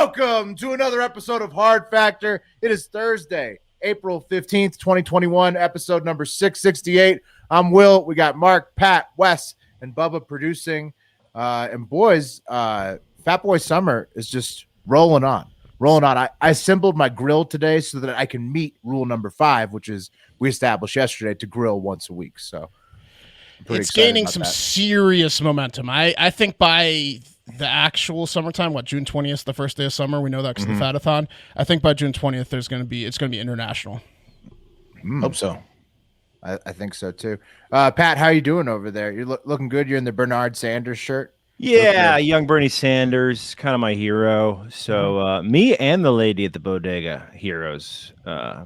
Welcome to another episode of Hard Factor. It is Thursday, April 15th, 2021, episode number 668. I'm Will. We got Mark, Pat, Wes, and Bubba producing. And boys, Fat Boy Summer is just rolling on. I assembled my grill today so that I can meet rule number 5, which is we established yesterday to grill once a week. So it's gaining some serious momentum. I think by the actual summertime, June 20th, the first day of summer, we know that because of the Fatathon. I think by June 20th, it's going to be international. Hope so. I think so too. Pat, how you doing over there? You're looking good. You're in the Bernard Sanders shirt. Yeah, young Bernie Sanders, kind of my hero. So me and the lady at the bodega heroes.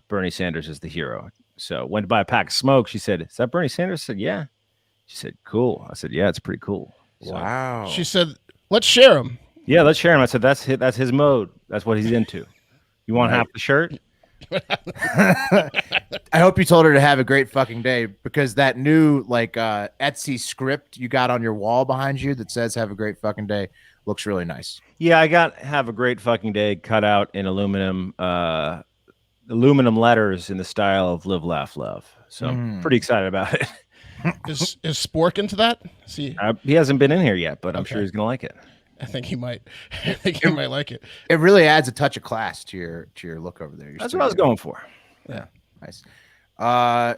Bernie Sanders is the hero. So went to buy a pack of smoke. She said, "Is that Bernie Sanders?" I said, "Yeah." She said, "Cool." I said, "Yeah, it's pretty cool." So, wow. She said, "Let's share him." Yeah, let's share him. I said, "That's his mode. That's what he's into." You want half the shirt? I hope you told her to have a great fucking day, because that new Etsy script you got on your wall behind you that says "Have a great fucking day" looks really nice. Yeah, I got "Have a great fucking day" cut out in aluminum letters in the style of "Live, Laugh, Love." So pretty excited about it. Is Spork into that? See, he hasn't been in here yet, but I'm sure he's gonna like it. I think he might. I think he might like it. It really adds a touch of class to your look over there. That's what I was going for. Yeah, nice.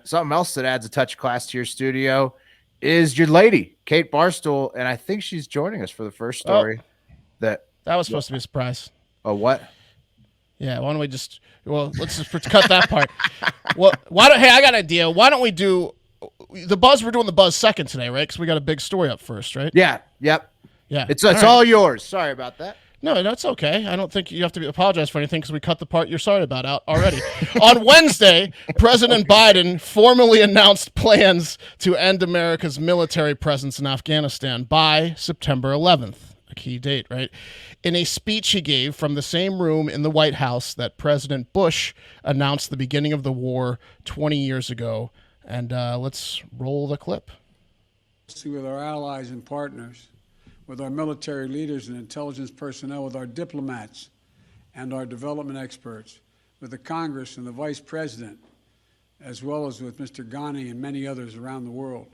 Something else that adds a touch of class to your studio is your lady, Kate Barstool, and I think she's joining us for the first story. That was supposed to be a surprise. Oh, what? Yeah, why don't we just? Well, let's just cut that part. Well, Hey, I got an idea. Why don't we do the buzz? We're doing the buzz second today, right? Because we got a big story up first, right? Yeah. Yep. Yeah, it's all yours. Sorry about that. No, that's okay. I don't think you have to apologize for anything because we cut the part you're sorry about out already. On Wednesday, President Biden formally announced plans to end America's military presence in Afghanistan by September 11th, a key date, right? In a speech he gave from the same room in the White House that President Bush announced the beginning of the war 20 years ago. And let's roll the clip. With our allies and partners, with our military leaders and intelligence personnel, with our diplomats and our development experts, with the Congress and the Vice President, as well as with Mr. Ghani and many others around the world,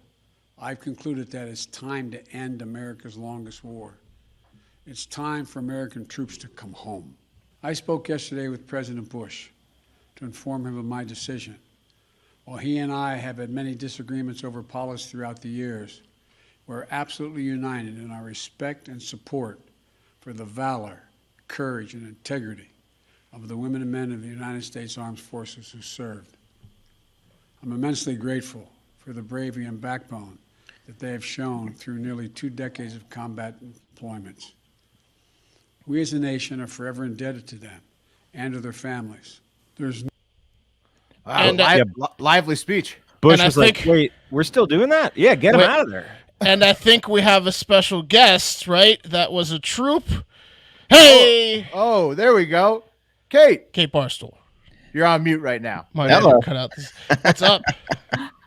I've concluded that it's time to end America's longest war. It's time for American troops to come home. I spoke yesterday with President Bush to inform him of my decision. While he and I have had many disagreements over policy throughout the years, we're absolutely united in our respect and support for the valor, courage, and integrity of the women and men of the United States Armed Forces who served. I'm immensely grateful for the bravery and backbone that they have shown through nearly 2 decades of combat deployments. We as a nation are forever indebted to them and to their families. There's lively speech. Bush was like, "Wait, we're still doing that? Yeah, get him out of there." And I think we have a special guest, right? That was a troop. Hey! Oh, there we go. Kate Barstool. You're on mute right now. Hello. Cut out this. What's up?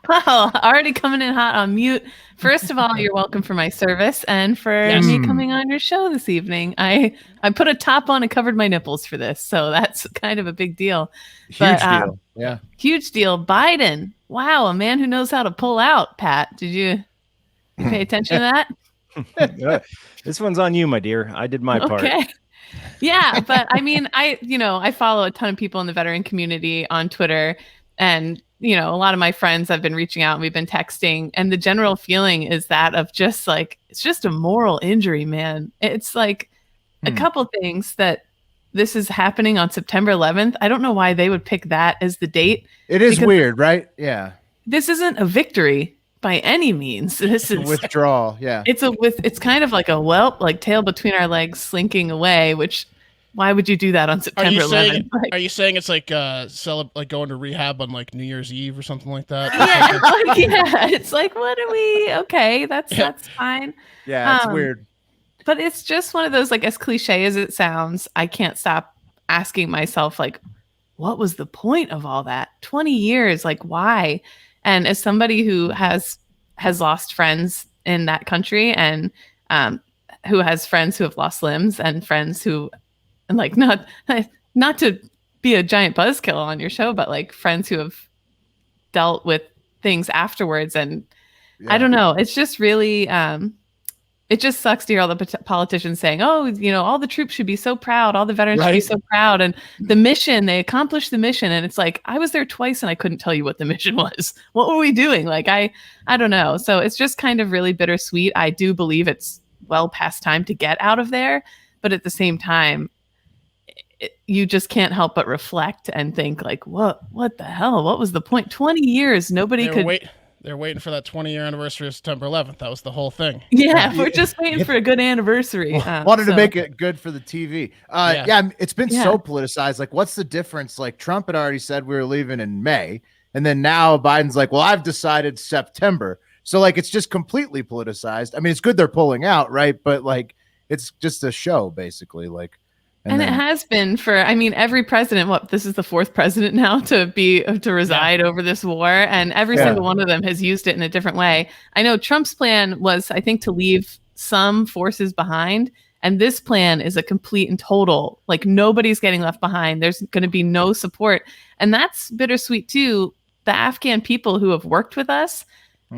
Well, already coming in hot on mute. First of all, you're welcome for my service and for me coming on your show this evening. I put a top on and covered my nipples for this, so that's kind of a big deal. Huge deal. Yeah. Huge deal. Biden. Wow, a man who knows how to pull out, Pat. Did you pay attention to that? This one's on you, my dear. I did my part. Okay. Yeah, but I mean, I follow a ton of people in the veteran community on Twitter, and a lot of my friends have been reaching out and we've been texting, and the general feeling is that of just like, it's just a moral injury, man. It's like a couple things that this is happening on September 11th. I don't know why they would pick that as the date. It is weird, right? Yeah. This isn't a victory by any means. This is withdrawal. Yeah. It's kind of like a whelp, like tail between our legs slinking away, which why would you do that on September 11th? Are you saying it's like like going to rehab on like New Year's Eve or something like that? Yeah, it's like, what are we? Okay, that's fine. Yeah, it's weird. But it's just one of those, like, as cliche as it sounds, I can't stop asking myself, like, what was the point of all that? 20 years, like, why? And as somebody who has lost friends in that country and who has friends who have lost limbs and friends who and like not to be a giant buzzkill on your show, but like friends who have dealt with things afterwards. And I don't know, it's just really it just sucks to hear all the politicians saying, oh, you know, all the troops should be so proud, all the veterans should be so proud, and the mission, they accomplished the mission. And it's like, I was there twice and I couldn't tell you what the mission was. What were we doing? Like, I don't know. So it's just kind of really bittersweet. I do believe it's well past time to get out of there, but at the same time, you just can't help but reflect and think like, what the hell? What was the point? 20 years, nobody could. They're waiting for that 20-year anniversary of September 11th. That was the whole thing. Yeah, we're just waiting for a good anniversary. Wanted to make it good for the TV. It's been so politicized. Like, what's the difference? Like, Trump had already said we were leaving in May, and then now Biden's like, well, I've decided September. So, like, it's just completely politicized. I mean, it's good they're pulling out, right? But, like, it's just a show, basically. Like, and it has been for, I mean, every president, this is the fourth president now to reside over this war. And every single one of them has used it in a different way. I know Trump's plan was, I think, to leave some forces behind. And this plan is a complete and total, like, nobody's getting left behind. There's going to be no support. And that's bittersweet too. The Afghan people who have worked with us,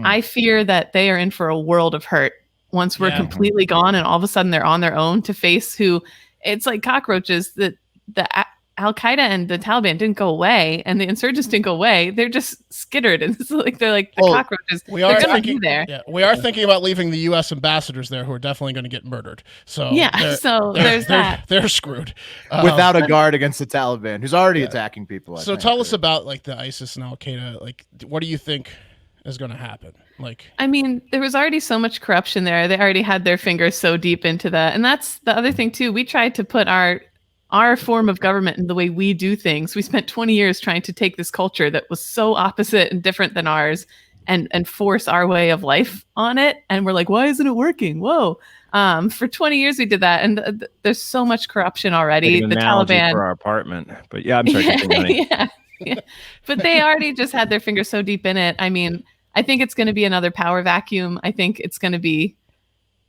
I fear that they are in for a world of hurt once we're completely gone. And all of a sudden they're on their own to face who, it's like cockroaches. That the Al-Qaeda and the Taliban didn't go away, and the insurgents didn't go away. They're just skittered, and it's like they're like the cockroaches. We are thinking there. Yeah, we are thinking about leaving the U.S. ambassadors there, who are definitely going to get murdered. So there's that. They're screwed without a guard against the Taliban, who's already attacking people. So tell us about like the ISIS and Al-Qaeda. Like, what do you think is going to happen? Like, I mean, there was already so much corruption there. They already had their fingers so deep into that. And that's the other thing too. We tried to put our form of government in the way we do things. We spent 20 years trying to take this culture that was so opposite and different than ours and force our way of life on it. And we're like, why isn't it working? Whoa. For 20 years we did that. And there's so much corruption already. The Taliban for our apartment. But yeah, I'm sorry. But they already just had their fingers so deep in it. I mean, I think it's going to be another power vacuum. I think it's going to be,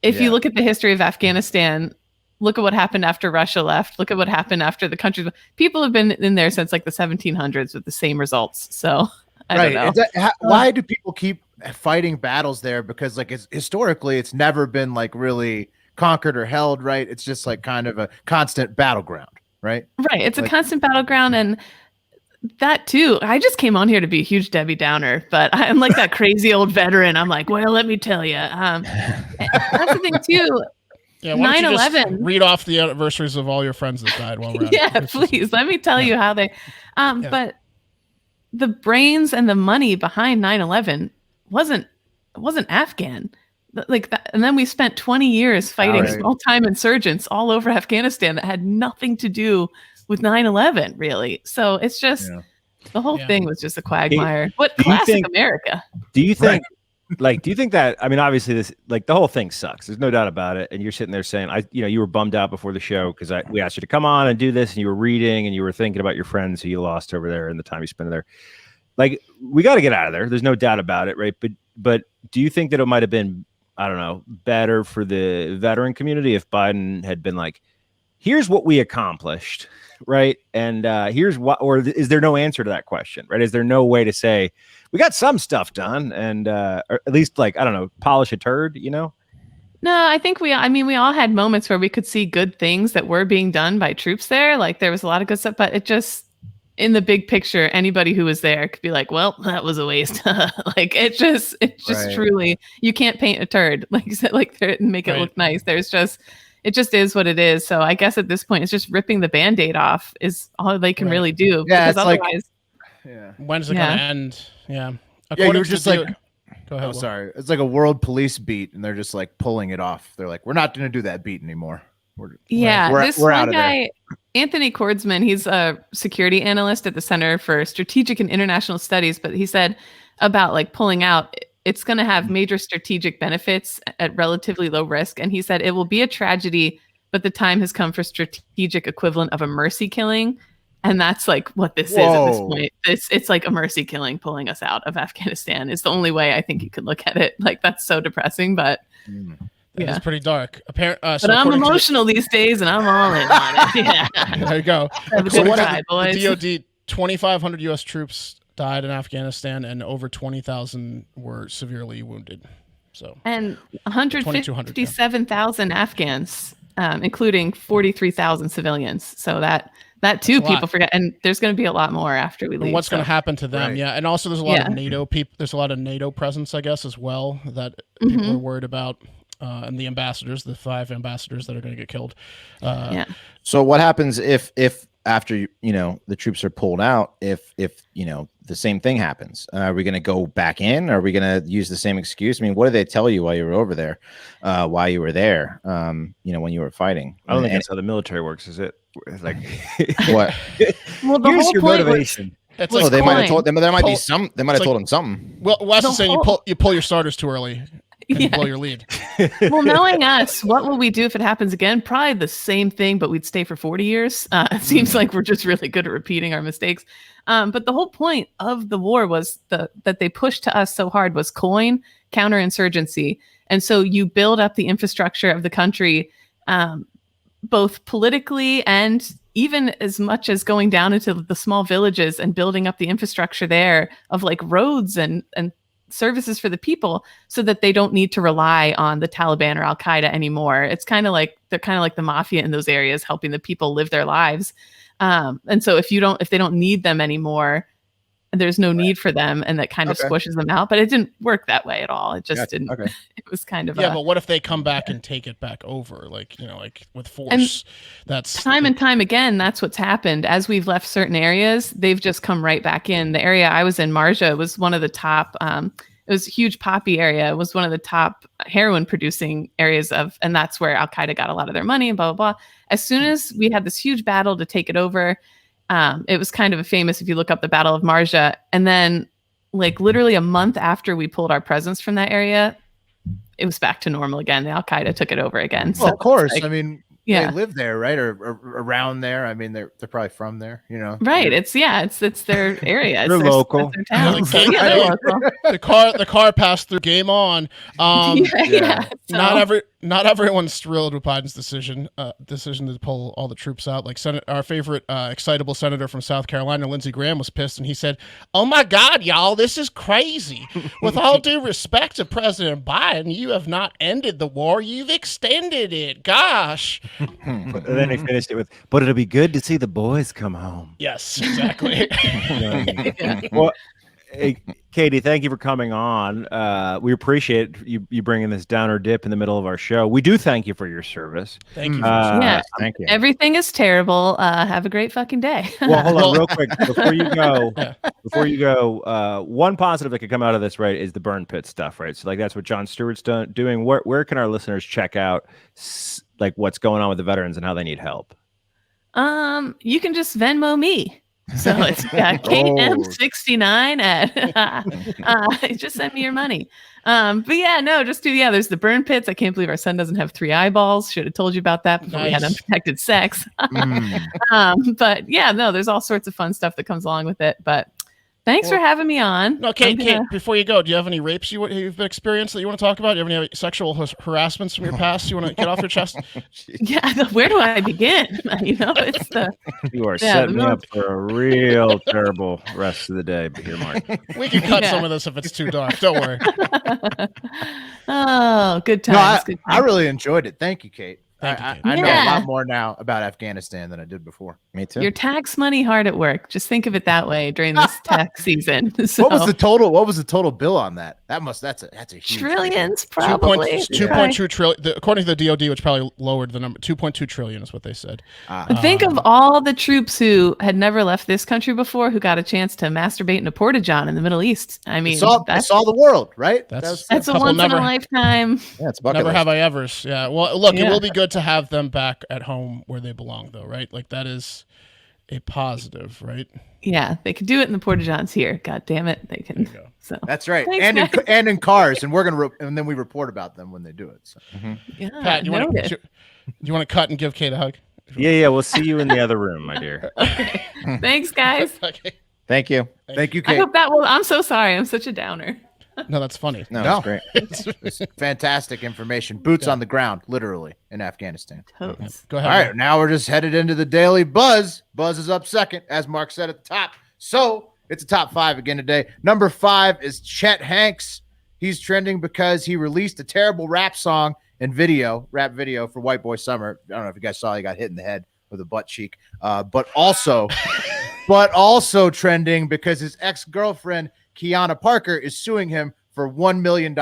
if you look at the history of Afghanistan, look at what happened after Russia left. Look at what happened after the country. People have been in there since like the 1700s with the same results. So I don't know. Why do people keep fighting battles there? Because like historically, it's never been like really conquered or held, right? It's just like kind of a constant battleground, right? Right. It's a constant battleground. And that too. I just came on here to be a huge Debbie Downer, but I'm like that crazy old veteran. I'm like, well, let me tell you. That's the thing too. Yeah, 9/11. Read off the anniversaries of all your friends that died while we're at it. Please. Let me tell you how they. But the brains and the money behind 9/11 wasn't Afghan. Like that, and then we spent 20 years fighting small-time insurgents all over Afghanistan that had nothing to do with 9/11, really. So it's just the whole thing was just a quagmire. What classic America? Do you think do you think that, I mean, obviously this, like, the whole thing sucks. There's no doubt about it. And you're sitting there saying, you were bummed out before the show because we asked you to come on and do this, and you were reading and you were thinking about your friends who you lost over there and the time you spent there. Like, we got to get out of there. There's no doubt about it, right? But do you think that it might have been, I don't know, better for the veteran community if Biden had been like, here's what we accomplished, right? And here's what, or is there no answer to that question, right? Is there no way to say, we got some stuff done and or at least, like, I don't know, polish a turd, you know? No, I think we all had moments where we could see good things that were being done by troops there. Like, there was a lot of good stuff, but it just, in the big picture, anybody who was there could be like, well, that was a waste. Like, it's just truly, you can't paint a turd, like you said, like, make it look nice. It just is what it is. So I guess at this point, it's just ripping the Band-Aid off is all they can really do. Yeah, because otherwise, when's it going to end? Yeah. You're just like, go ahead. Oh, sorry. It's like a world police beat, and they're just like pulling it off. They're like, we're not going to do that beat anymore. We're out of there. Anthony Kordsman, he's a security analyst at the Center for Strategic and International Studies, but he said about like pulling out, it's going to have major strategic benefits at relatively low risk. And he said it will be a tragedy, but the time has come for strategic equivalent of a mercy killing. And that's like what this is at this point. It's like a mercy killing pulling us out of Afghanistan is the only way I think you could look at it. Like, that's so depressing, but It's pretty dark. But I'm emotional these days, and I'm all in on it. Yeah. There you go. Have a So good what try, boys. the DoD, 2,500 U.S. troops died in Afghanistan, and over 20,000 were severely wounded. So and 157,000 Afghans, including 43,000 civilians. So that too, people forget. And there's going to be a lot more after we leave. And what's going to happen to them? Right. Yeah, and also there's a lot of NATO people. There's a lot of NATO presence, I guess, as well that people are worried about. And the ambassadors, the 5 ambassadors that are going to get killed. So what happens if after the troops are pulled out, if the same thing happens? Are we going to go back in? Are we going to use the same excuse? I mean, what did they tell you while you were over there? While you were there? When you were fighting? I don't think that's how the military works, is it? Like what? Well, the Here's whole your point motivation. It's Well, like they might have coin. told them. There might be Pull- some. They might have told him something. Well, Wes The is saying whole- you pull your starters too early and blow your lead. Well, knowing us, what will we do if it happens again? Probably the same thing, but we'd stay for 40 years. It seems like we're just really good at repeating our mistakes. But the whole point of the war was that they pushed to us so hard was coin, counterinsurgency. And so you build up the infrastructure of the country, both politically and even as much as going down into the small villages and building up the infrastructure there of like roads and services for the people so that they don't need to rely on the Taliban or Al Qaeda anymore. It's kind of like they're kind of like the mafia in those areas, helping the people live their lives. And so if they don't need them anymore, there's no need for them, and that kind of squishes them out. But it didn't work that way at all. It just didn't. Okay. It was kind of But what if they come back and take it back over, like with force? And That's time and time again. That's what's happened as we've left certain areas. They've just come right back in. The area I was in, Marja, was one of the top. It was a huge poppy area. It was one of the top heroin producing areas and that's where Al Qaeda got a lot of their money and blah, blah, blah. As soon as we had this huge battle to take it over, it was kind of a famous, if you look up the Battle of Marja, and then like literally a month after we pulled our presence from that area, it was back to normal again. The Al Qaeda took it over again. Well, So of course. like- I mean, they live there, right? Or around there. I mean, they're probably from there, right. It's their area. They're local. It's their town. Like, So, yeah, they're local. the car passed through. Game on. Yeah. So- Not everyone's thrilled with Biden's decision to pull all the troops out. Like our favorite excitable senator from South Carolina, Lindsey Graham, was pissed, and he said, "Oh my God, y'all, this is crazy. With all due respect to President Biden, you have not ended the war; you've extended it. Gosh." And then he finished it with, "But it'll be good to see the boys come home." Yes, exactly. Well, hey, Katie, thank you for coming on. We appreciate you bringing this downer dip in the middle of our show. We do thank you for your service. Thank you. Yeah. Thank you. Everything is terrible. Have a great fucking day. Well, hold on real quick before you go. One positive that could come out of this, right, is the burn pit stuff, right? So like that's what Jon Stewart's doing. Where can our listeners check out like what's going on with the veterans and how they need help? You can just Venmo me. So it's KM69 at just send me your money. But yeah, no, there's the burn pits. I can't believe our son doesn't have 3 eyeballs. Should have told you about that before we had unprotected sex. But yeah, no, there's all sorts of fun stuff that comes along with it. But thanks for having me on. No, Kate, before you go, do you have any rapes you've experienced that you want to talk about? Do you have any sexual harassments from your past you want to get off your chest? Yeah, where do I begin? It's the You are setting me up for a real terrible rest of the day. But here, Mark. We can cut some of this if it's too dark. Don't worry. Oh, good No, times. I really enjoyed it. Thank you, Kate. Thank you, Kate. I know a Yeah. lot more now about Afghanistan than I did before. Me too. Your tax money hard at work. Just think of it that way during this tax season. So, What was the total bill on that? That's a huge trillions, probably. 2.2 trillion. According to the DoD, which probably lowered the number. 2.2 trillion is what they said. Think of all the troops who had never left this country before who got a chance to masturbate in a porta-john in the Middle East. I mean, saw the world, right? That's a couple once never- in a lifetime. Yeah, it's bucket Never list. have I ever's. Yeah. Well, look, it Yeah. will be good to have them back at home where they belong, though, right? Like that is a positive, right? Yeah, they could do it in the porta-johns here. God damn it, they can. go. So That's right. Thanks, and in cars, and we're and then we report about them when they do it. So. yeah, Pat, you want noted. to cut and give Kate a hug? Yeah. We'll see you in the other room, my dear. Thanks, guys. Okay. Thank you. Thank you, I Kate. hope I'm so sorry. I'm such a downer. No, that's funny. No, No. it's great. It's fantastic information. Boots on the ground, literally, in Afghanistan. Totes. Go All ahead. right, now we're just headed into the Daily Buzz. Buzz is up second, as Mark said at the top. So it's a top 5 again today. Number 5 is Chet Hanks. He's trending because he released a terrible rap song and rap video for White Boy Summer. I don't know if you guys saw, he got hit in the head with a butt cheek. But also trending because his ex-girlfriend, Kiana Parker, is suing him for $1 million.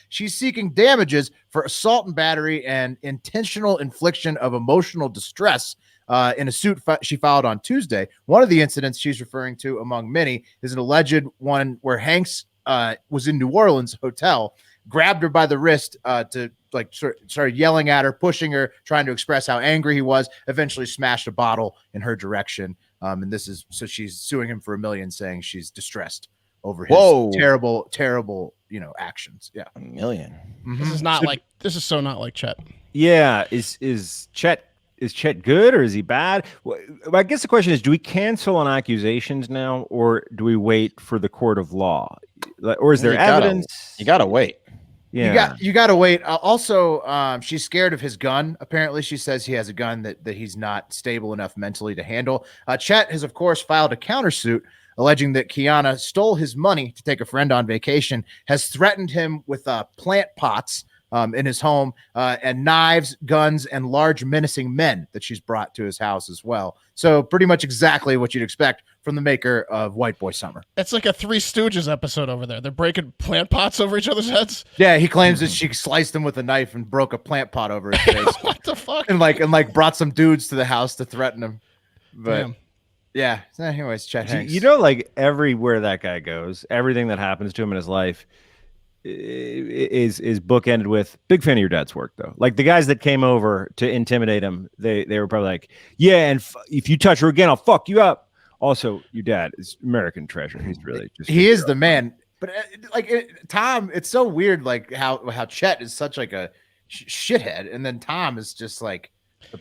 She's seeking damages for assault and battery and intentional infliction of emotional distress in a suit she filed on Tuesday. One of the incidents she's referring to, among many, is an alleged one where Hanks was in New Orleans hotel, grabbed her by the wrist to started yelling at her, pushing her, trying to express how angry he was, eventually smashed a bottle in her direction. And this is, so she's suing him for $1 million, saying she's distressed over his terrible, actions. Yeah. $1 million. This is so not like Chet. Yeah, is Chet good or is he bad? Well, I guess the question is, do we cancel on accusations now, or do we wait for the court of law? Or is there evidence? You gotta wait. Yeah, You got to wait. Also, she's scared of his gun. Apparently, she says he has a gun that he's not stable enough mentally to handle. Chet has, of course, filed a countersuit alleging that Kiana stole his money to take a friend on vacation, has threatened him with plant pots in his home, and knives, guns, and large menacing men that she's brought to his house as well. So pretty much exactly what you'd expect from the maker of White Boy Summer. It's like a Three Stooges episode over there. They're breaking plant pots over each other's heads. Yeah, he claims that she sliced him with a knife and broke a plant pot over his face. What the fuck? and brought some dudes to the house to threaten him. But Damn. yeah, anyways, Chet Hanks. like everywhere that guy goes, everything that happens to him in his life is bookended with big fan of your dad's work, though. Like the guys that came over to intimidate him, they were probably like, yeah, and if you touch her again, I'll fuck you up. Also, your dad is American treasure. He's really just he is the man. But Tom, it's so weird, like how Chet is such like a shithead, and then Tom is just like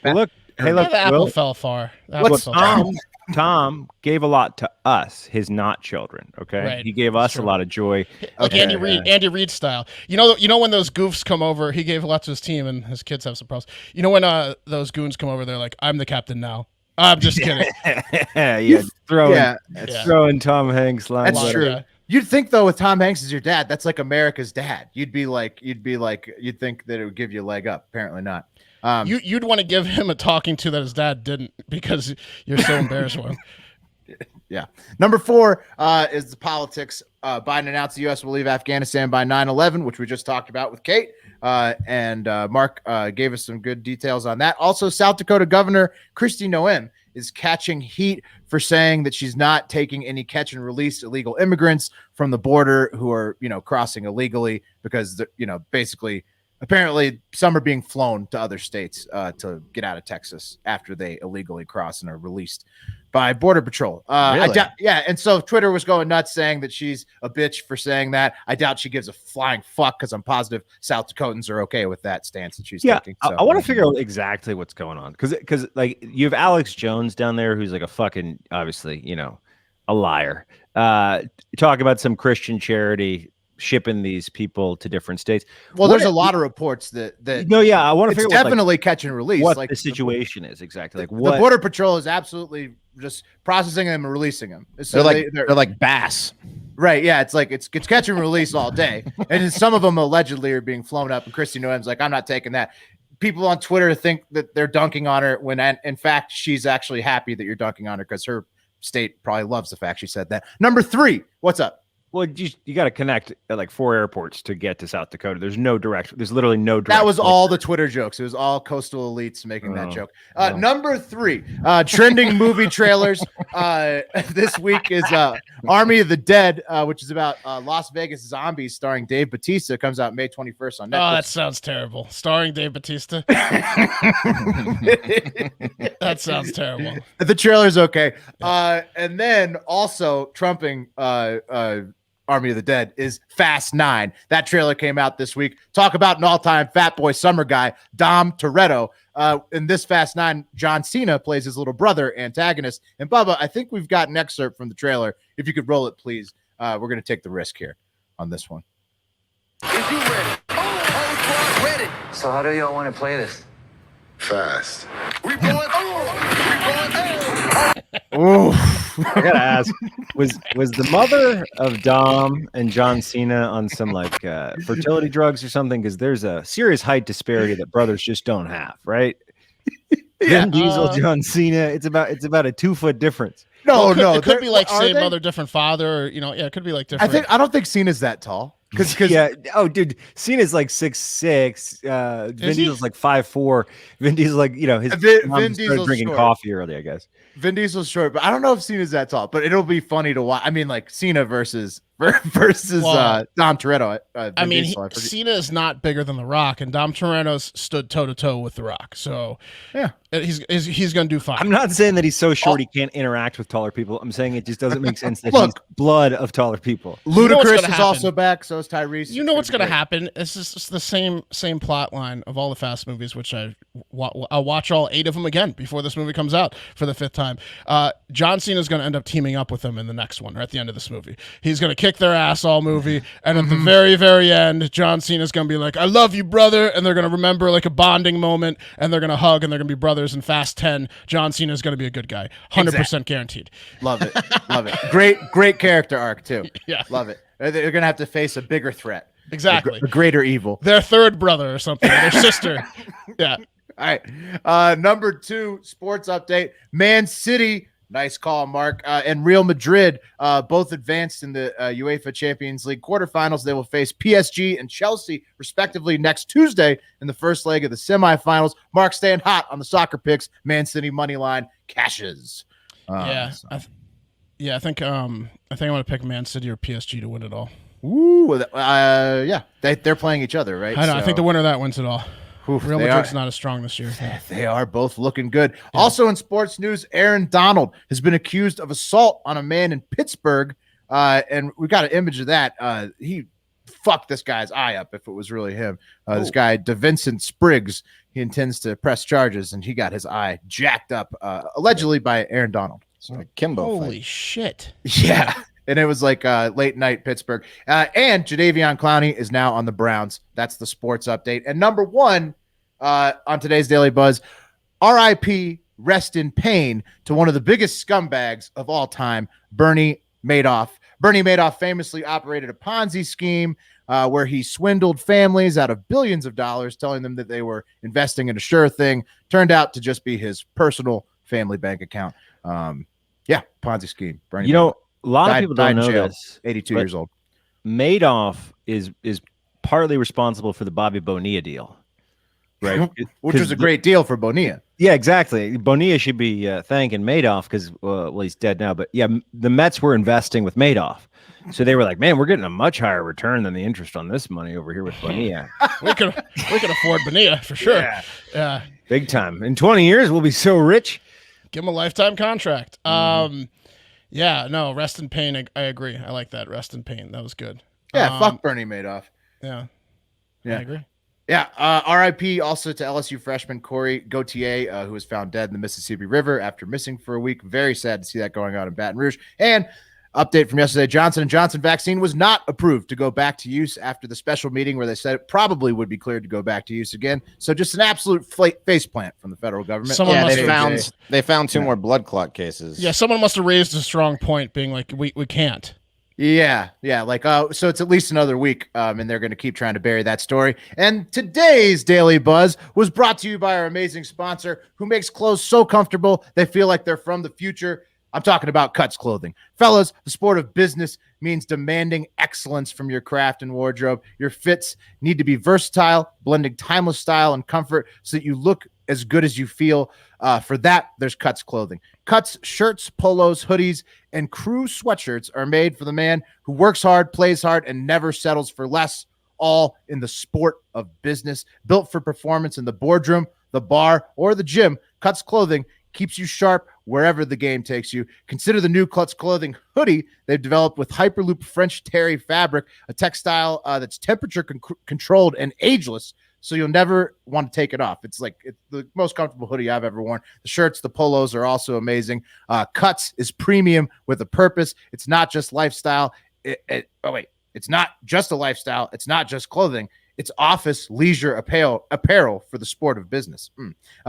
Well, look, hey, Yeah, look, the apple Will, fell far. The What's apple fell far. Tom gave a lot to us, his not children. Okay, Right. he gave That's us a true. lot of joy. Like Okay, Andy Reid style. You know when those goofs come over, he gave a lot to his team, and his kids have some problems. You know when those goons come over, they're like, "I'm the captain now." I'm just kidding. throwing Tom Hanks lines. That's at true. him. Yeah. You'd think though, with Tom Hanks as your dad, that's like America's dad. You'd think that it would give you a leg up. Apparently not. You'd want to give him a talking to that his dad didn't, because you're so embarrassed for him. Yeah. Number 4 is the politics. Biden announced the U.S. will leave Afghanistan by 9/11, which we just talked about with Kate. And Mark gave us some good details on that. Also, South Dakota Governor Kristi Noem is catching heat for saying that she's not taking any catch and release illegal immigrants from the border who are, crossing illegally, because, basically, apparently some are being flown to other states to get out of Texas after they illegally cross and are released by Border Patrol. Really? And so Twitter was going nuts saying that she's a bitch for saying that. I doubt she gives a flying fuck, because I'm positive South Dakotans are okay with that stance that she's taking. So. I want to figure out exactly what's going on, because like you have Alex Jones down there, who's like a fucking, obviously, a liar. Talk about some Christian charity shipping these people to different states. Well, there's a lot of reports that I want to it's figure out definitely catch and release. what like the situation is exactly. Like the what Border Patrol is absolutely just processing them and releasing them. So They're like bass. right. Yeah. It's like, it's catch and release all day. And then some of them allegedly are being flown up, and Kristi Noem's like, I'm not taking that. People on Twitter think that they're dunking on her when in fact, she's actually happy that you're dunking on her, because her state probably loves the fact she said that. Number 3, what's up? Well, you got to connect at like 4 airports to get to South Dakota. There's literally no direct. That was all the Twitter jokes. It was all coastal elites making that joke. Oh. Number 3, trending movie trailers this week is Army of the Dead, which is about Las Vegas zombies, starring Dave Bautista. Comes out May 21st on Netflix. Oh, that sounds terrible. Starring Dave Bautista. That sounds terrible. The trailer's okay. And then also trumping Army of the Dead is Fast 9. That trailer came out this week. Talk about an all-time fat boy summer guy, Dom Toretto. In this Fast 9, John Cena plays his little brother antagonist. And Bubba, I think we've got an excerpt from the trailer. If you could roll it, please. We're going to take the risk here on this one. Is you ready? Oh, squad ready. So how do y'all want to play this? Fast. We going Ooh. I gotta ask, was the mother of Dom and John Cena on some like fertility drugs or something? Because there's a serious height disparity that brothers just don't have, right? Yeah. Vin Diesel, John Cena. It's about a 2-foot difference. No, It could be like are same they? mother, different father. Or, it could be like different. I don't think Cena's that tall. Because Yeah. Oh, dude, Cena's like 6'6". Vin he? Diesel's like 5'4". Vin Diesel's like his Vin mom started Diesel's drinking short. coffee early, I guess. Vin Diesel's short, but I don't know if Cena's that tall. But it'll be funny to watch. I mean, like Cena versus Dom Toretto. I mean, Diesel, I forget. Cena is not bigger than The Rock, and Dom Toretto's stood toe to toe with The Rock. So Yeah. he's going to do fine. I'm not saying that he's so short he can't interact with taller people. I'm saying it just doesn't make sense that Look. he's blood of taller people. Ludacris gonna is also back. So is Tyrese. You know what's going to happen? It's just the same plot line of all the Fast movies, which I'll watch all 8 of them again before this movie comes out for the 5th time. John Cena is going to end up teaming up with them in the next one or at the end of this movie. He's going to kick their ass all movie, and at the very, very end, John Cena is going to be like, "I love you, brother," and they're going to remember like a bonding moment, and they're going to hug, and they're going to be brothers. In Fast 10, John Cena is going to be a good guy, 100% guaranteed. Love it. Love it. Great character arc too. Yeah. Love it. They're gonna have to face a bigger threat. Exactly. A greater evil. Their third brother or something, their sister. Yeah. All right. Number 2, sports update. Man City, nice call, Mark, and Real Madrid both advanced in the UEFA Champions League quarterfinals. They will face PSG and Chelsea, respectively, next Tuesday in the first leg of the semifinals. Mark staying hot on the soccer picks. Man City money line cashes. I think I want to pick Man City or PSG to win it all. Ooh, yeah, they're playing each other, right? I know. I think the winner of that wins it all. Oof, Real they Madrid's are- not as strong this year. They are both looking good. Also in sports news, Aaron Donald has been accused of assault on a man in Pittsburgh, and we got an image of that. He fucked this guy's eye up if it was really him. This guy, DeVincent Spriggs, he intends to press charges, and he got his eye jacked up, allegedly by Aaron Donald. So Kimbo Holy fight. shit. Yeah. And it was like late night Pittsburgh. And Jadeveon Clowney is now on the Browns. That's the sports update. And number 1 on today's Daily Buzz, RIP, rest in pain to one of the biggest scumbags of all time, Bernie Madoff. Bernie Madoff famously operated a Ponzi scheme where he swindled families out of billions of dollars, telling them that they were investing in a sure thing. Turned out to just be his personal family bank account. Ponzi scheme. Bernie Madoff. A lot of people don't died in know jail, this. 82 but years old. Madoff is partly responsible for the Bobby Bonilla deal, right? Which was a great deal for Bonilla. Yeah, exactly. Bonilla should be thanking Madoff because, well, he's dead now. But yeah, the Mets were investing with Madoff. So they were like, man, we're getting a much higher return than the interest on this money over here with Bonilla. we can afford Bonilla for sure. Yeah. Big time. In 20 years, we'll be so rich. Give him a lifetime contract. Rest in pain. I agree. I like that. Rest in pain. That was good. Yeah, fuck Bernie Madoff. Yeah. Yeah. I agree. Yeah, RIP also to LSU freshman Corey Gautier, who was found dead in the Mississippi River after missing for a week. Very sad to see that going on in Baton Rouge. And update from yesterday, Johnson & Johnson vaccine was not approved to go back to use after the special meeting where they said it probably would be cleared to go back to use again. So just an absolute faceplant from the federal government. Someone must They found 2 more blood clot cases. Yeah, someone must have raised a strong point being like, we can't. Yeah, like so it's at least another week, and they're going to keep trying to bury that story. And today's Daily Buzz was brought to you by our amazing sponsor, who makes clothes so comfortable they feel like they're from the future. I'm talking about Cuts Clothing. Fellas, the sport of business means demanding excellence from your craft and wardrobe. Your fits need to be versatile, blending timeless style and comfort so that you look as good as you feel. For that, there's Cuts Clothing. Cuts shirts, polos, hoodies, and crew sweatshirts are made for the man who works hard, plays hard, and never settles for less, all in the sport of business. Built for performance in the boardroom, the bar, or the gym, Cuts Clothing keeps you sharp wherever the game takes you. Consider the new Cuts Clothing hoodie they've developed with Hyperloop French terry fabric, a textile that's temperature controlled and ageless, so you'll never want to take it off. It's the most comfortable hoodie I've ever worn. The shirts, the polos are also amazing. Cuts is premium with a purpose. It's not just lifestyle. It's It's not just a lifestyle. It's not just clothing. It's office leisure apparel for the sport of business.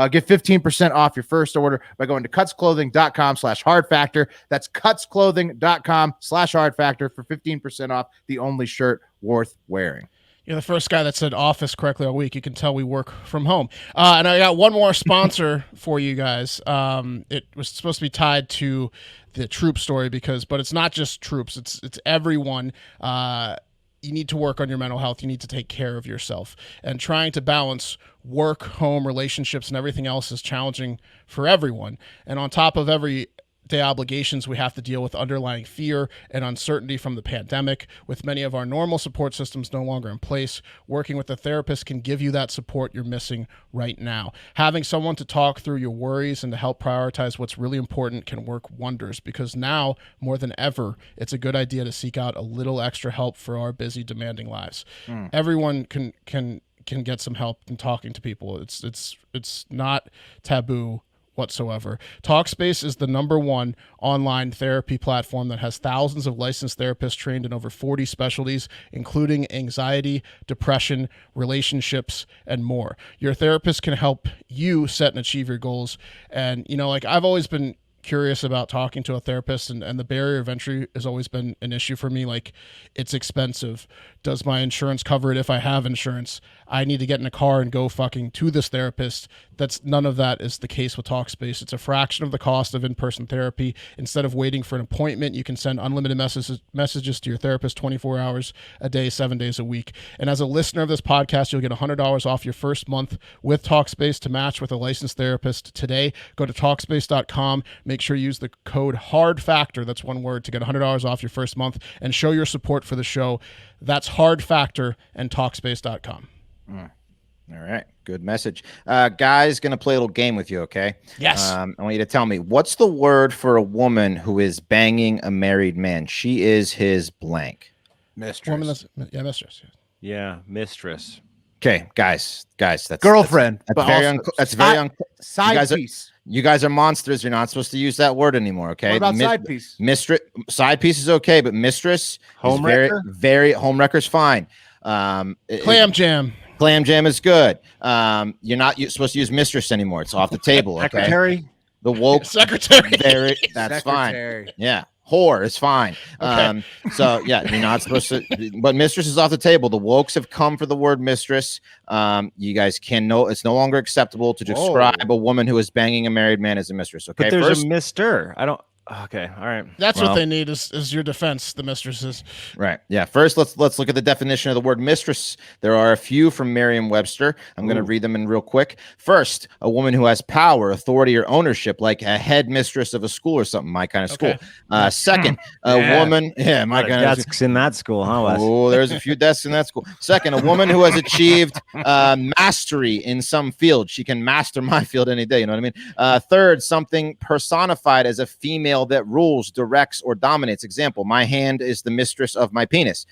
Get 15% off your first order by going to cutsclothing.com/hardfactor. That's cutsclothing.com/hardfactor for 15% off the only shirt worth wearing. You're the first guy that said office correctly all week. You can tell we work from home. And I got one more sponsor for you guys. It was supposed to be tied to the troop story but it's not just troops. It's everyone. You need to work on your mental health. You need to take care of yourself. And trying to balance work, home, relationships, and everything else is challenging for everyone. And on top of everyday obligations, we have to deal with underlying fear and uncertainty from the pandemic. With many of our normal support systems no longer in place, working with a therapist can give you that support you're missing right now. Having someone to talk through your worries and to help prioritize what's really important can work wonders, because now more than ever, it's a good idea to seek out a little extra help for our busy, demanding lives. Everyone can get some help in talking to people. It's not taboo whatsoever. Talkspace is the #1 online therapy platform that has thousands of licensed therapists trained in over 40 specialties, including anxiety, depression, relationships, and more. Your therapist can help you set and achieve your goals. And, I've always been curious about talking to a therapist, and the barrier of entry has always been an issue for me. Like, it's expensive. Does my insurance cover it if I have insurance? I need to get in a car and go fucking to this therapist. None of that is the case with Talkspace. It's a fraction of the cost of in-person therapy. Instead of waiting for an appointment, you can send unlimited messages to your therapist 24 hours a day, 7 days a week. And as a listener of this podcast, you'll get $100 off your first month with Talkspace to match with a licensed therapist today. Go to Talkspace.com. Make sure you use the code HARDFACTOR, that's one word, to get $100 off your first month and show your support for the show. That's HARDFACTOR and Talkspace.com. All right. Good message. Guys, going to play a little game with you, okay? Yes. I want you to tell me, what's the word for a woman who is banging a married man? She is his blank. Mistress. Mistress. Yeah, mistress. Okay, guys, that's Girlfriend. That's very side piece. You guys are monsters. You're not supposed to use that word anymore, okay? What about side piece? Mistress, side piece is okay, but mistress Home is wrecker? very home wrecker's fine. Clam jam. Clam jam is good. You're not supposed to use mistress anymore. It's off the table, okay? Secretary? The woke Secretary. That's Secretary. fine. Yeah. Whore is fine. Okay. So yeah, you're not supposed to, but mistress is off the table. The wokes have come for the word mistress. You guys it's no longer acceptable to describe a woman who is banging a married man as a mistress. Okay. But there's a mister. Okay. All right. That's what they need is your defense, the mistresses. Right. Yeah. First, let's look at the definition of the word mistress. There are a few from Merriam-Webster. I'm going to read them in real quick. First, a woman who has power, authority, or ownership, like a head mistress of a school or something, my kind of school. Second, a woman. Yeah, my kind of desks in that school, huh, Wes? Oh, there's a few desks in that school. Second, a woman who has achieved mastery in some field. She can master my field any day. You know what I mean? Third, something personified as a female that rules, directs, or dominates. Example, my hand is the mistress of my penis.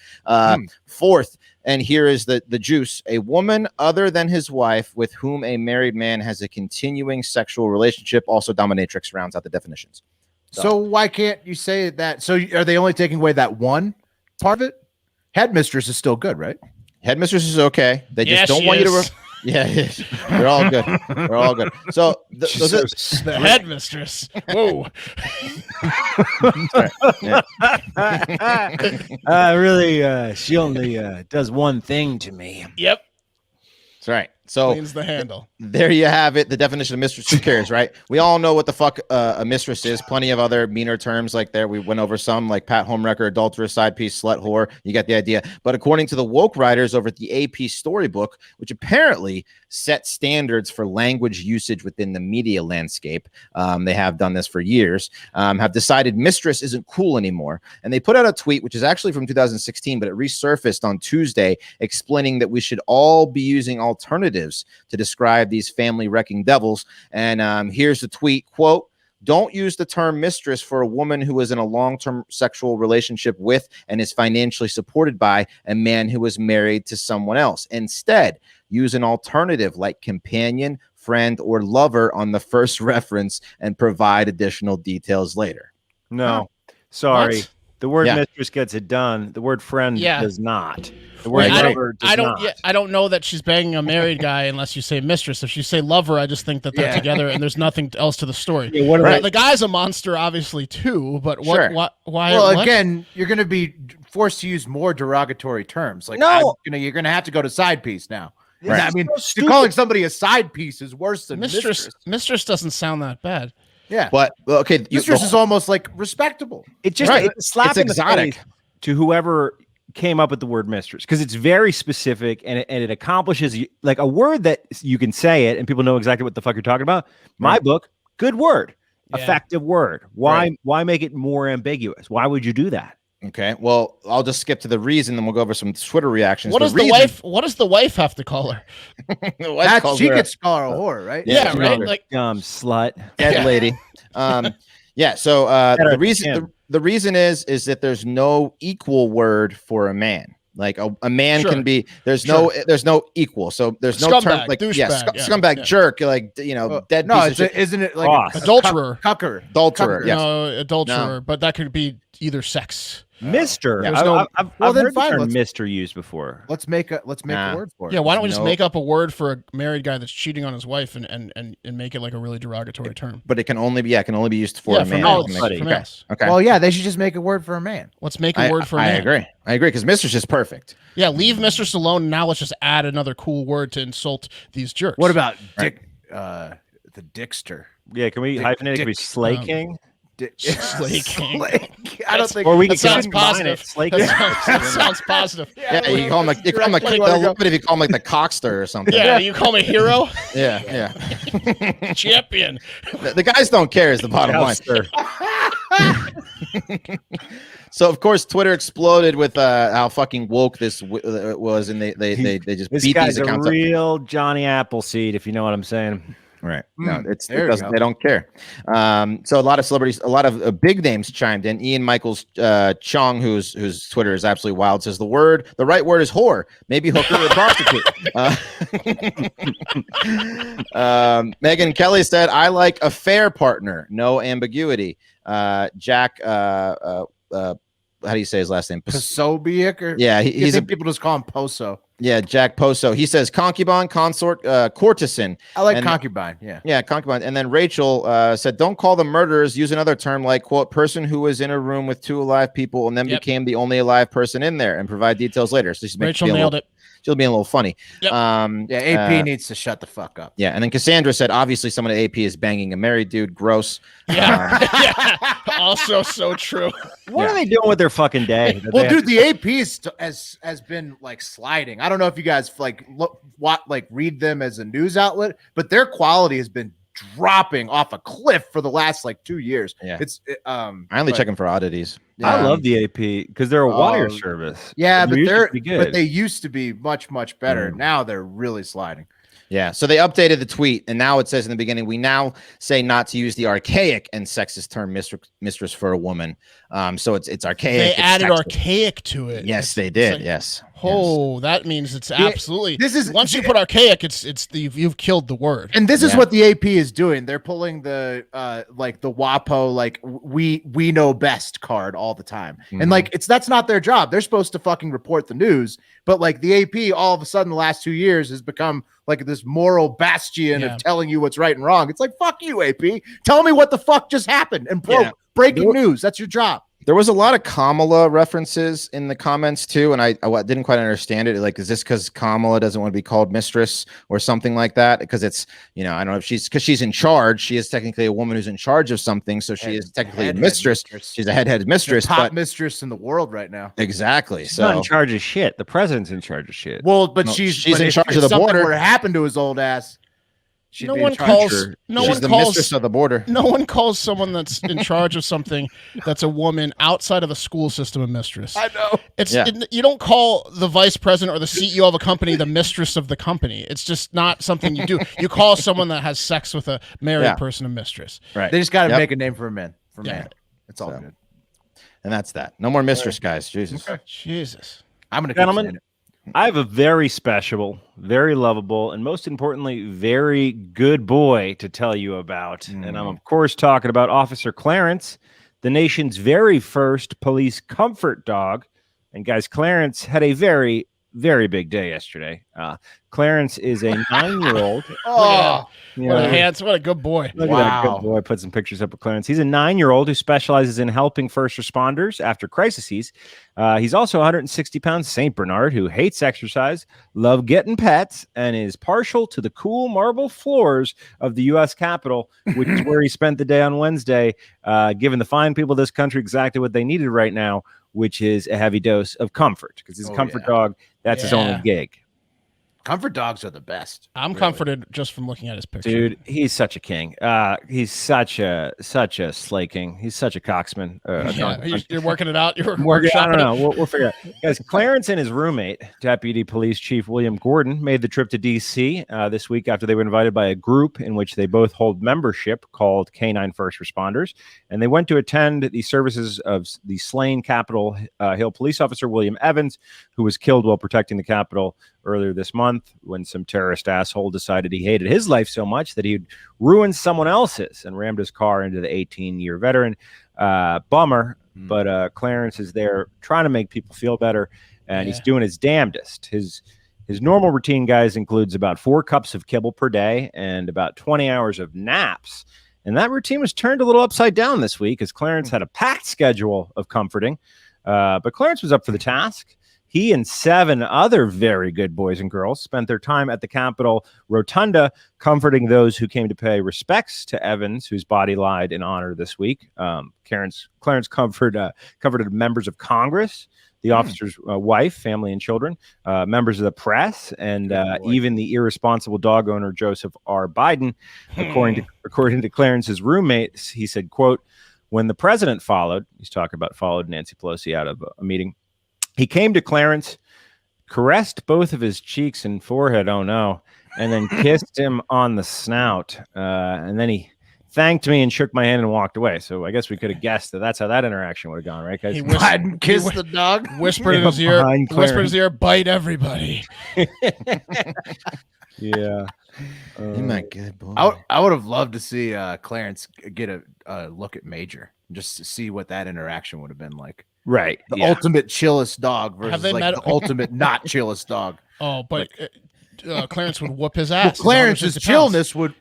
Fourth, and here is the juice, a woman other than his wife with whom a married man has a continuing sexual relationship. Also, dominatrix rounds out the definitions. So why can't you say that? So are they only taking away that one part of it? Headmistress is still good, right? Headmistress is okay. They just don't want you to. Yeah, they're all good. They're all good. So the headmistress. Whoa. Really, she only does one thing to me. Yep. That's right. So cleans the handle. There you have it. The definition of mistress. Who cares, right? We all know what the fuck a mistress is. Plenty of other meaner terms like there. We went over some like pat, homewrecker, adulteress, side piece, slut, whore. You got the idea. But according to the woke writers over at the AP Storybook, which apparently set standards for language usage within the media landscape, they have done this for years, have decided mistress isn't cool anymore. And they put out a tweet, which is actually from 2016, but it resurfaced on Tuesday, explaining that we should all be using alternatives to describe these family wrecking devils. And here's the tweet, quote, "Don't use the term mistress for a woman who is in a long-term sexual relationship with and is financially supported by a man who is married to someone else. Instead, use an alternative like companion, friend, or lover on the first reference and provide additional details later." No, sorry. What? The word Yeah. mistress gets it done. The word friend Yeah. does not. The word I agree. lover does not. I don't know that she's banging a married guy unless you say mistress. If you say lover, I just think that they're together and there's nothing else to the story. Yeah, what are Right. they- The guy's a monster, obviously, too. But what? Sure. Why? Well, what? again, you're going to be forced to use more derogatory terms. Like, No. you're going to have to go to side piece now. Right. I mean, so calling somebody a side piece is worse than Mistress. Mistress doesn't sound that bad. Yeah, But well, okay, mistress is almost like respectable. It just Right. it's a slap It's in the exotic. face to whoever came up with the word mistress because it's very specific and it accomplishes like a word that you can say it and people know exactly what the fuck you're talking about. My book, good word, Yeah. effective word. Why make it more ambiguous? Why would you do that? Okay, well, I'll just skip to the reason, then we'll go over some Twitter reactions. What does the wife? What does the wife have to call her? She could call her a whore, right? Yeah, she right. called her Like dead Slut. lady. Yeah. So Better the reason him. the reason is that there's no equal word for a man. Like a man Sure. can be. There's no equal. So there's no term Scumbag, like douchebag, scumbag, yeah. jerk, like dead. No, piece it's of shit. isn't it like Cross. Adulterer. Cucker? Adulterer. Yes. No, adulterer, but that could be either sex. Mister. There's no- I've Well, then heard the fine, term let's- Mister used before. Let's make a Nah. word for it. Yeah, why don't we just No. make up a word for a married guy that's cheating on his wife and make it like a really derogatory term? But it can only be used for Yeah, a for man. males. It can buddy. make- For okay. males. Okay. Well, yeah, they should just make a word for a man. Let's make a word for a I man. agree. I agree because mistress is perfect. Yeah, leave mistress alone. Now let's just add another cool word to insult these jerks. What about Dick? The Dickster. Yeah, can we Dick- hyphenate? It could be Dick- Slay King. Slay King. I don't think. Or we that could sounds combine positive. it. Slay That King. sounds positive. Yeah, you call him like You're right. they'll love it if you call him like the cockster or something. Yeah, you call me hero, yeah. champion. The guys don't care is the bottom line. So of course Twitter exploded with how fucking woke this was, and they just This beat guy's these a accounts up. real Johnny Appleseed, if you know what I'm saying. Right? No, there you go. they don't care. So a lot of celebrities, a lot of big names chimed in. Ian Michaels Chong, whose Twitter is absolutely wild, says the right word is whore, maybe hooker or prostitute. Megan Kelly said, "I like a fair partner, no ambiguity." Jack, how do you say his last name? Posobiec or Yeah, he's a people just call him Poso. yeah, Jack Poso. He says concubine, consort, courtesan. I like And- concubine. Yeah. Yeah, concubine. And then Rachel said, "Don't call them murderers. Use another term like quote person who was in a room with two alive people and then Yep. became the only alive person in there, and provide details later." So she's Rachel nailed it. She'll be a little funny. Yep. Yeah. AP needs to shut the fuck up. Yeah, and then Cassandra said, "Obviously, someone at AP is banging a married dude. Gross." Yeah. Yeah. Also so true. What are they doing with their fucking day? that Well, they dude, have the AP has been like sliding. I don't know if you guys read them as a news outlet, but their quality has been dropping off a cliff for the last like 2 years. Yeah. I I only check them for oddities. I love the AP because they're a wire service. Yeah, but used to they're be good. but they used to be much better. Now they're really sliding. Yeah, so they updated the tweet, and now it says in the beginning, "We now say not to use the archaic and sexist term mistress for a woman." So it's archaic. They it's added sexist. archaic to it. Yes, they It's did. like, Yes. Oh, that means it's absolutely. this is- once you put archaic, you've killed the word. And this is Yeah. what the AP is doing. They're pulling the like the WAPO like we know best card all the time. Mhm. And like that's not their job. They're supposed to fucking report the news, but like the AP all of a sudden the last 2 years has become like this moral bastion Yeah. of telling you what's right and wrong. It's like fuck you AP. Tell me what the fuck just happened and Yeah. breaking news. That's your job. There was a lot of Kamala references in the comments too, and I didn't quite understand it. Like, is this because Kamala doesn't want to be called mistress or something like that? Because it's, I don't know if she's in charge. She is technically a woman who's in charge of something, so she is technically a mistress. She's a head mistress, The top but mistress in the world right now. exactly. She's not in So charge of shit. The president's in charge of shit. Well, but No, she's in if- charge if of the something border. were to happen to his old ass. she'd No be in one charge. calls. Sure. No she's one the calls. mistress of the border. No one calls someone that's in charge of something that's a woman outside of the school system a mistress. I know. You don't call the vice president or the CEO of a company the mistress of the company. It's just not something you do. You call someone that has sex with a married Yeah. person a mistress. Right. They just got to Yep. make a name for a man. Yeah. Man. It's all So. good. And that's that. No more mistress, guys. Jesus. Jesus. I'm gonna Gentlemen, keep saying it. I have a very special, very lovable, and most importantly, very good boy to tell you about. And I'm, of course, talking about Officer Clarence, the nation's very first police comfort dog. And guys, Clarence had a very, very big day yesterday. Clarence is a 9-year-old. Oh, What a handsome, what a good boy. Look at that good boy. Put some pictures up of Clarence. He's a 9-year-old who specializes in helping first responders after crises. He's also 160 pounds St. Bernard who hates exercise, loves getting pets, and is partial to the cool marble floors of the U.S. Capitol, which is where he spent the day on Wednesday, giving the fine people of this country exactly what they needed right now, which is a heavy dose of comfort, because he's a comfort dog. That's his only gig. Comfort dogs are the best. I'm comforted just from looking at his picture. Dude, he's such a king. He's such a slay king. He's such a coxman. You're working it out. You're working. I don't know. We'll figure it out. Guys, Clarence and his roommate, Deputy Police Chief William Gordon, made the trip to D.C. This week after they were invited by a group in which they both hold membership called K9 First Responders, and they went to attend the services of the slain Capitol Hill police officer William Evans, who was killed while protecting the Capitol earlier this month when some terrorist asshole decided he hated his life so much that he'd ruin someone else's and rammed his car into the 18-year veteran. Bummer, but Clarence is there trying to make people feel better, and he's doing his damnedest. His normal routine, guys, includes about 4 cups of kibble per day and about 20 hours of naps. And that routine was turned a little upside down this week as Clarence had a packed schedule of comforting. But Clarence was up for the task. He and 7 other very good boys and girls spent their time at the Capitol Rotunda comforting those who came to pay respects to Evans, whose body lied in honor this week. Clarence comforted members of Congress, the officer's wife, family, and children, members of the press, and even the irresponsible dog owner, Joseph R. Biden. According to Clarence's roommate, he said, quote, when the president followed Nancy Pelosi out of a meeting, he came to Clarence, caressed both of his cheeks and forehead, oh no, and then kissed him on the snout. And then he thanked me and shook my hand and walked away. So I guess we could have guessed that's how that interaction would have gone, right, guys? He Biden kissed the dog. Whispered in his ear, bite everybody. Yeah. Isn't that good, boy? I would have loved to see Clarence get a look at Major just to see what that interaction would have been like. Right. The ultimate chillest dog versus they met- the ultimate not chillest dog. Oh, but Clarence would whoop his ass. Clarence's chillness would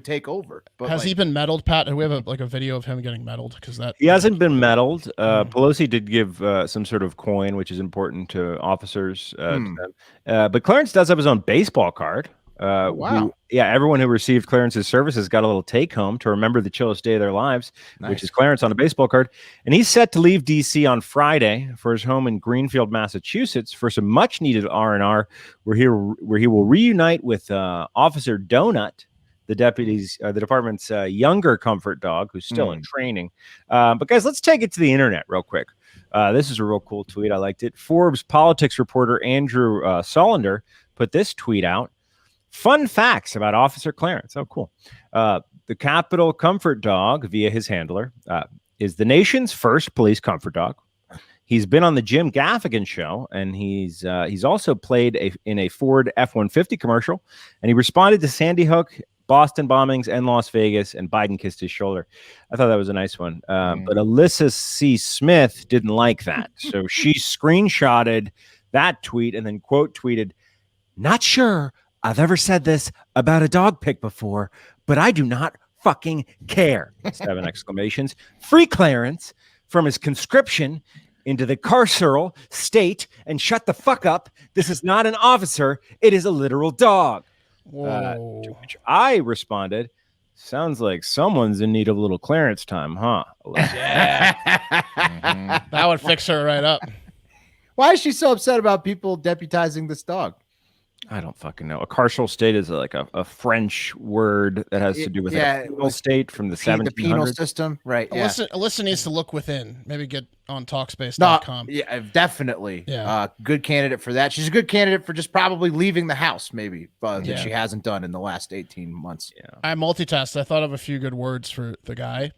take over. But has he been meddled, Pat? Do we have a video of him getting meddled? Because he hasn't been meddled. Pelosi did give some sort of coin, which is important to officers. But Clarence does have his own baseball card. Wow. Everyone who received Clarence's services got a little take home to remember the chillest day of their lives, which is Clarence on a baseball card. And he's set to leave D.C. on Friday for his home in Greenfield, Massachusetts, for some much needed R&R, where he will reunite with Officer Donut, the department's younger comfort dog, who's still in training. But guys, let's take it to the internet real quick. This is a real cool tweet. I liked it. Forbes politics reporter Andrew Solander put this tweet out. Fun facts about Officer Clarence. Oh, cool. The Capitol Comfort Dog, via his handler, is the nation's first police comfort dog. He's been on the Jim Gaffigan show, and he's also played in a Ford F-150 commercial, and he responded to Sandy Hook, Boston bombings, and Las Vegas, and Biden kissed his shoulder. I thought that was a nice one. But Alyssa C. Smith didn't like that, so she screenshotted that tweet and then quote tweeted, "Not sure I've ever said this about a dog pic before, but I do not fucking care." 7 exclamations. Free Clarence from his conscription into the carceral state and shut the fuck up. This is not an officer. It is a literal dog. Whoa. To which I responded, sounds like someone's in need of a little Clarence time, huh? Yeah. That would fix her right up. Why is she so upset about people deputizing this dog? I don't fucking know. A carceral state is like a French word that has to do with a penal state from the 1700s. The penal system, right? Yeah. Alyssa needs to look within. Maybe get on Talkspace.com. Yeah, definitely. Yeah. Good candidate for that. She's a good candidate for just probably leaving the house, maybe, that she hasn't done in the last 18 months. Yeah. I multitasked. I thought of a few good words for the guy.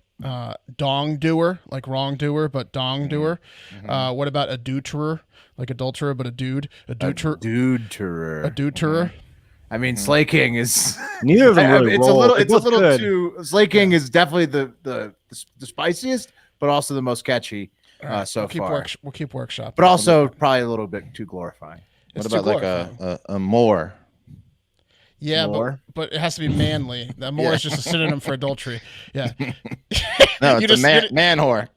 Dong doer, like wrongdoer, but dong doer. What about adulterer? Like adulterer, but a dude. Adulterer. I mean, Slay King is neither of them really roll. It's a little too. Slay King is definitely the spiciest, but also the most catchy so we'll keep far. We'll keep workshopping. But also probably a little bit too glorifying. What about like a more? Yeah, More? but it has to be manly. That more is just a synonym for adultery. Yeah. No, You it's just- a man whore.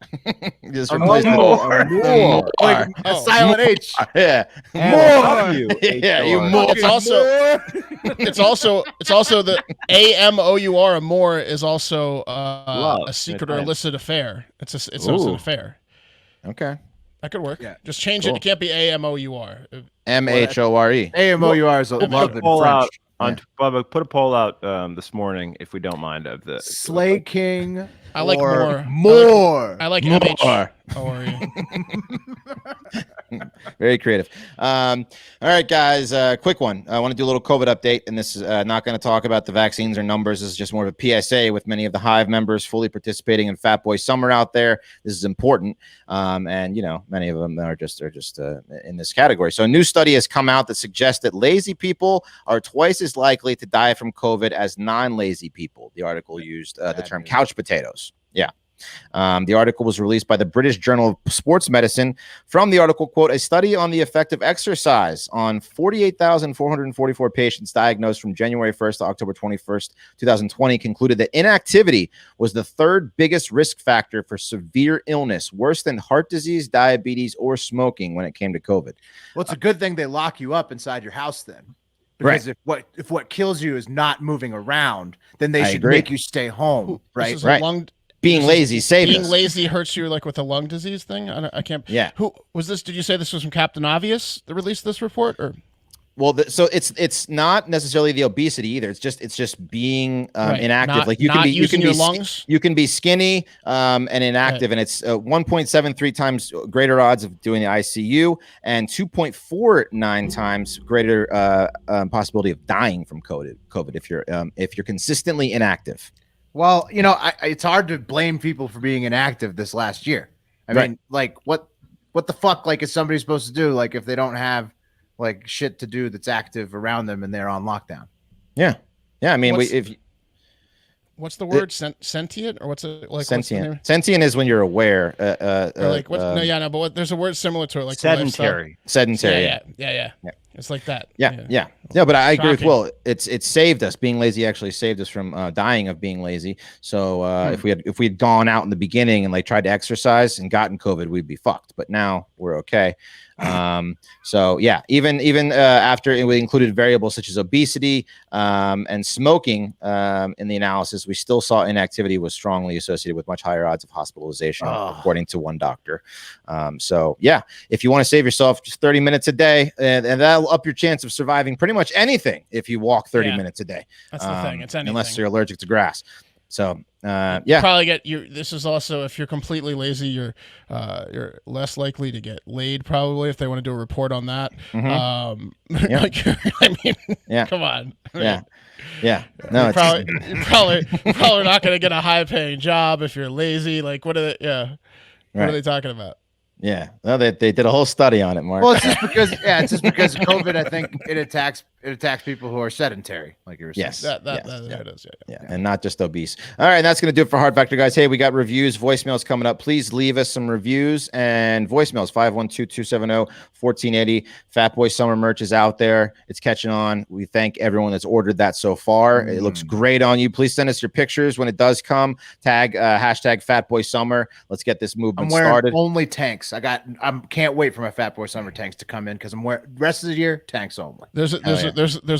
You just A replaced it. more. More. Like a Oh. silent H. Yeah. More. Yeah, you more. It's also the AMOUR. A more is also Love. a secret or Nice. illicit affair. It's an Ooh. affair. Okay. That could work. Yeah. Just change Cool. it. It can't be AMOUR. MHORE. AMOUR is a love in Poll French. out on Bubba, put a poll out this morning, if we don't mind, of the Slay King. I like or more. More. I like More. MHORE. Very creative. All right, guys. Quick one. I want to do a little COVID update, and this is not going to talk about the vaccines or numbers. This is just more of a PSA with many of the Hive members fully participating in Fat Boy Summer out there. This is important, and many of them are just in this category. So a new study has come out that suggests that lazy people are twice as likely to die from COVID as non-lazy people. The article used the term couch potatoes. Yeah. The article was released by the British Journal of Sports Medicine. From the article, quote, a study on the effect of exercise on 48,444 patients diagnosed from January 1st to October 21st, 2020 concluded that inactivity was the third biggest risk factor for severe illness, worse than heart disease, diabetes, or smoking when it came to COVID. Well, it's a good thing they lock you up inside your house then. Because if what kills you is not moving around, then they should agree. make you stay home, right? This is a Right. Being lazy saved Being us. lazy hurts you like with a lung disease thing. I can't. Yeah. Who was this? Did you say this was from Captain Obvious that released this report? Or Well, so it's not necessarily the obesity either. It's just being Right. inactive. Not- Like you not can be using your lungs? you can be skinny and inactive, and it's 1.73 times greater odds of doing the ICU and 2.49 times greater possibility of dying from COVID if you're consistently inactive. Well, it's hard to blame people for being inactive this last year. I mean, like what the fuck is somebody supposed to do if they don't have shit to do that's active around them and they're on lockdown? Yeah. I mean, what's the word? Sentient, or what's it like? sentient. Sentient is when you're aware. Or like what? But there's a word similar to it, like sedentary. Sedentary. Yeah. It's like that. Yeah. But I agree with Shocking. Will. It's saved us. Being lazy actually saved us from dying of being lazy. So if we had gone out in the beginning and tried to exercise and gotten COVID, we'd be fucked. But now we're okay. So yeah, even after it included variables such as obesity and smoking in the analysis, we still saw inactivity was strongly associated with much higher odds of hospitalization, according to one doctor. So yeah, if you want to save yourself just 30 minutes a day, and that'll up your chance of surviving pretty much anything if you walk 30 minutes a day. That's the thing. It's anything. Unless you're allergic to grass. So yeah, probably get you. This is also, if you're completely lazy, you're less likely to get laid. Probably if they want to do a report on that. Yeah. I mean, Yeah. come on. Yeah. No, you're probably not going to get a high paying job if you're lazy. Like what are they? Yeah, what are they talking about? Yeah, no, they did a whole study on it, Mark. Well, it's just because of COVID. I think it attacks people who are sedentary, like you were saying. Yes. That it is. Yeah, and not just obese. All right, that's going to do it for Hard Factor, guys. Hey, we got reviews, voicemails coming up. Please leave us some reviews and voicemails. 512-270-1480. Fat Boy Summer merch is out there. It's catching on. We thank everyone that's ordered that so far. It looks great on you. Please send us your pictures when it does come. Tag hashtag Fat Boy Summer. Let's get this movement I'm wearing started. only tanks. I can't wait for my Fat Boy Summer tanks to come in because I'm wearing rest of the year tanks only. There's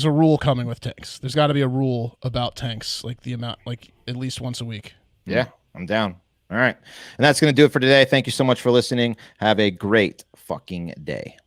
a rule coming with tanks. There's got to be a rule about tanks, like the amount, like at least once a week. Yeah, I'm down. All right. And that's going to do it for today. Thank you so much for listening. Have a great fucking day.